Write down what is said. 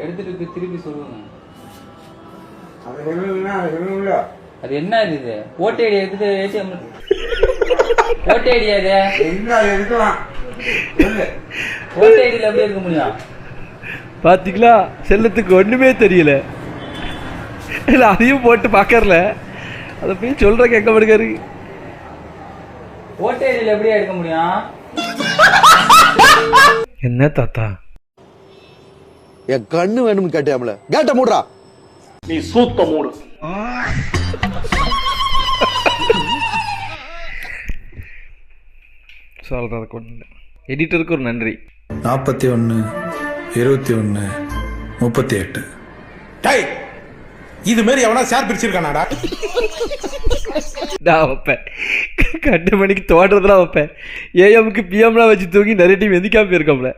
எடுத்துட்டு திருப்பி சொல்லுங்க. அது என்ன இது? ஓட்டு ஐடி எடுத்துட்டு ஏடிஎம் ஓட்டு ஐடியா இது? ஓட்டு ஐடியில் எப்படி இருக்க முடியும்? பாத்தீங்களா, செல்லத்துக்கு ஒண்ணுமே தெரியல. இல்ல அதையும் போட்டு பாக்கறல, அத போய் சொல்ற கேட்க மாட்டேங்காரு. ஓட்டு ஐடியில் எப்படி எடுக்க முடியும்? என்ன தாத்தா என் கண்ணு வேணும்னு கேட்டியாமல, கேட்ட மூடுறா. நீ சூத்த மூடு. சொல்றத கொண்டு எடிட்டருக்கு ஒரு நன்றி. 41 21 38. டேய், இது மாதிரி எவனா ஷேர் பிரிச்சிருக்கானாடா? நான் வைப்பேன், 2 மணிக்கு தோன்றதெல்லாம் வைப்பேன். ஏஎம்க்கு பிஎம்லாம் வச்சு தூங்கி நிறைய டைம் எந்திக்காம போயிருக்கோம்ல.